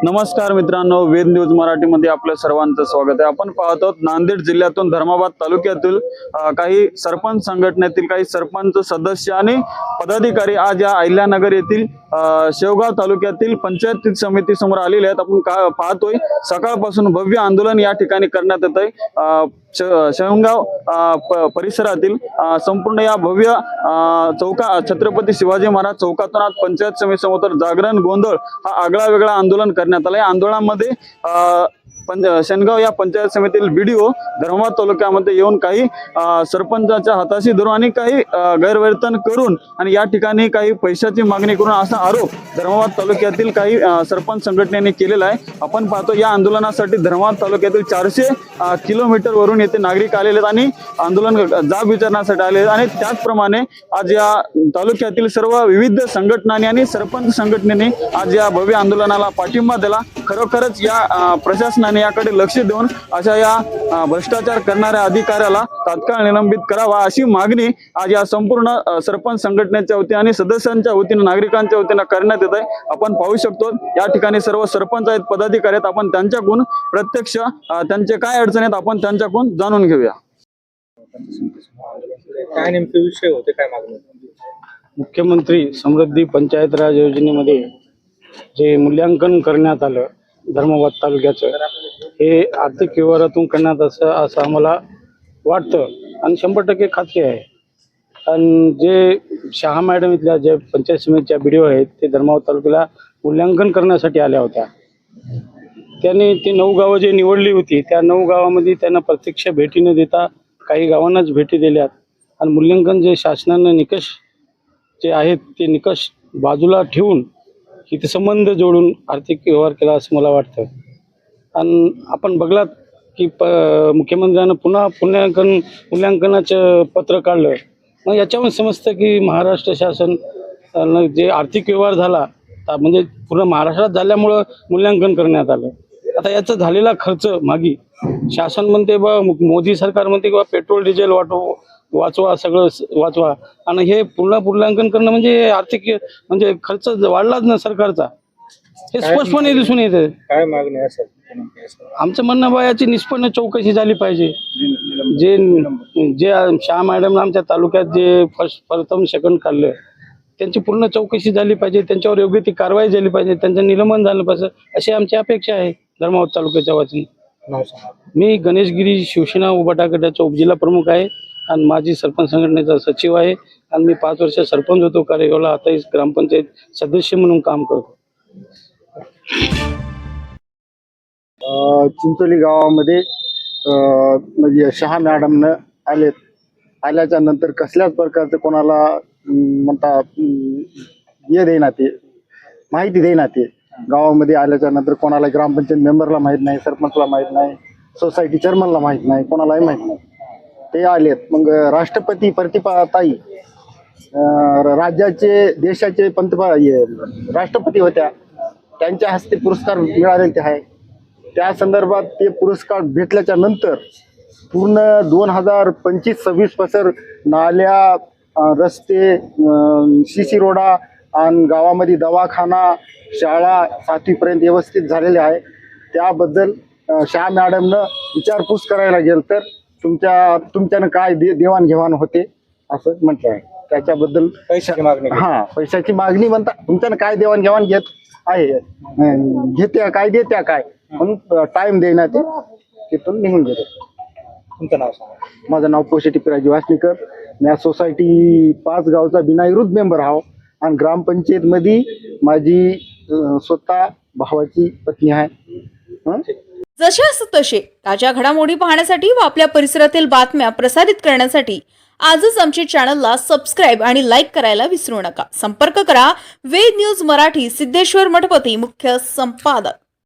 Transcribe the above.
नमस्कार मित्रांनो, वेद न्यूज मराठीमध्ये आपल्या सर्वांचं स्वागत आहे। आपण पाहत आहोत नांदेड जिल्ह्यातून धर्माबाद तालुक्यातील काही सरपंच संघटनेतील काही सरपंच सदस्य आणि पदाधिकारी आज या अहिल्यानगर येथील शेवगाव तालुक्यातील पंचायत समिती समोर आलेले आहेत। आपण पाहतोय सकाळपासून भव्य आंदोलन या ठिकाणी करण्यात येत आहे। शेवगाव परिसरातील संपूर्ण या भव्य चौका छत्रपती शिवाजी महाराज चौकातून आज पंचायत समिती समोर जागरण गोंधळ हा आगळा वेगळा आंदोलन करण्यात आलं। या आंदोलनामध्ये शेनगाव या पंचायत समितीतील बीडीओ धर्माबाद तालुक्यामध्ये येऊन काही सरपंचाच्या हाताशी धरून आणि काही गैरवर्तन करून आणि या ठिकाणी काही पैशाची मागणी करून असा आरोप धर्माबाद तालुक्यातील काही सरपंच संघटनेने केलेला आहे। आपण पाहतो या आंदोलनासाठी धर्माबाद तालुक्यातील 400 किलोमीटर वरून येथे नागरिक आलेले आहेत आणि आंदोलन जाब विचारण्यासाठी आले आणि त्याचप्रमाणे आज या तालुक्यातील सर्व विविध संघटनांनी आणि सरपंच संघटनेने आज या भव्य आंदोलनाला पाठिंबा दिला। खरोखरच या प्रशासनाने याकडे लक्ष देऊन अशा या भ्रष्टाचार करणाऱ्या अधिकाऱ्याला तात्काळ निलंबित करावा अशी मागणी आज या संपूर्ण सरपंच संघटनेच्या वतीने आणि सदस्यांच्या वतीने नागरिकांच्या वतीने करण्यात येत आहे। आपण पाहू शकतो या ठिकाणी सर्व सरपंच आहेत, पदाधिकारी आहेत। आपण त्यांच्याकडून प्रत्यक्ष त्यांचे काय अडचणी आहेत आपण त्यांच्याकडून जाणून घेऊया। काय नेमके विषय होते, काय मागणी? मुख्यमंत्री समृद्धी पंचायत राज योजनेमध्ये जे मूल्यांकन करण्यात आलं धर्माबाद तालुक्याचं, हे आर्थिक व्यवहारातून करण्यात असं आम्हाला वाटतं आणि 100% खात्री आहे। आणि जे शहा मॅडम इथल्या जे पंचायत समितीच्या बीडीओ आहेत ते धर्माबाद तालुक्याला मूल्यांकन करण्यासाठी आल्या होत्या। त्यांनी ती 9 गावं जे निवडली होती त्या 9 गावामध्ये त्यांना प्रत्यक्ष भेटी न देता काही गावांनाच भेटी दिल्यात आणि मूल्यांकन जे शासनानं निकष जे आहेत ते निकष बाजूला ठेवून इथे संबंध जोडून आर्थिक व्यवहार केला असं मला वाटतं। आणि आपण बघलात की मुख्यमंत्र्यांना पुन्हा मूल्यांकनाचं पत्र काढलं, मग याच्यावरून समजतं की महाराष्ट्र शासन जे आर्थिक व्यवहार झाला म्हणजे पूर्ण महाराष्ट्रात झाल्यामुळं मूल्यांकन करण्यात आलं। आता याचा झालेला खर्च मागी शासन म्हणते बा, मोदी सरकार म्हणते की बा पेट्रोल डिझेल वाचवा, सगळं वाचवा, आणि हे पूर्ण मूल्यांकन करणं म्हणजे आर्थिक म्हणजे खर्च वाढलाच ना सरकारचा, हे स्पष्टपणे दिसून येते। काय मागणी असेल? आमचं म्हणणं बा याची निष्पन्न चौकशी झाली पाहिजे। जे शहा मॅडमला आमच्या तालुक्यात जे प्रथम सेकंड काढलं त्यांची पूर्ण चौकशी झाली पाहिजे, त्यांच्यावर योग्य ती कारवाई झाली पाहिजे, त्यांचं निलंबन झालं पाहिजे अशी आमची अपेक्षा आहे धर्माबाद तालुक्याच्या वतीने। मी गणेशगिरी शिवसेना उभाटा गटाचा उपजिल्हा प्रमुख आहे आणि माजी सरपंच संघटनेचा सचिव आहे आणि मी 5 वर्ष सरपंच होतो कारेगावला, आता ग्रामपंचायत सदस्य म्हणून काम करतो। चिंचोली गावामध्ये म्हणजे शहा मॅडमनं आल्याच्या नंतर कसल्याच प्रकारचं कोणाला म्हणता हे देईना, ते माहिती देईना। ते गावामध्ये आल्याच्या नंतर कोणाला ग्रामपंचायत मेंबरला माहीत नाही, सरपंचला माहीत नाही, सोसायटी चेअरमनला माहीत नाही, कोणालाही माहीत नाही। ते आलेत। मग राष्ट्रपती प्रतिभाताई राज्याचे देशाचे राष्ट्रपती होत्या, त्यांच्या हस्ते पुरस्कार मिळालेले आहे। त्या संदर्भात ते पुरस्कार भेटल्याच्या नंतर पूर्ण 2025-26 पासून नाल्या, रस्ते, सीसी रोडा आणि गावामध्ये दवाखाना, शाळा 7वीपर्यंत व्यवस्थित झालेले आहे। त्याबद्दल शहा मॅडमनं विचारपूस करायला गेलं तर तुमच्यानं काय देवाणघेवाण होते असं म्हटलं आहे। त्याच्याबद्दल पैशाची मागणी? पैशाची मागणी म्हणता, तुमच्यानं काय देवाणघेवाण घेत आहे, घेत्या काय देत्या काय म्हणून टाइम देण्यात ते तिथून निघून गेले। तुमचं नाव सांगा? माझं नाव पोशेटी पिराजी वासनीकर। मी सोसायटी 5 गावचा बिनविरोध मेंबर आहो आणि ग्रामपंचायतमध्ये माझी स्वतः भावाची पत्नी आहे। जशास तसे ताज्या घडामोडी पाहण्यासाठी व आपल्या परिसरातील बातम्या प्रसारित करण्यासाठी आजच आमच्या चॅनलला सबस्क्राइब आणि लाईक करायला विसरू नका। संपर्क करा वेद न्यूज मराठी, सिद्धेश्वर मठपती, मुख्य संपादक।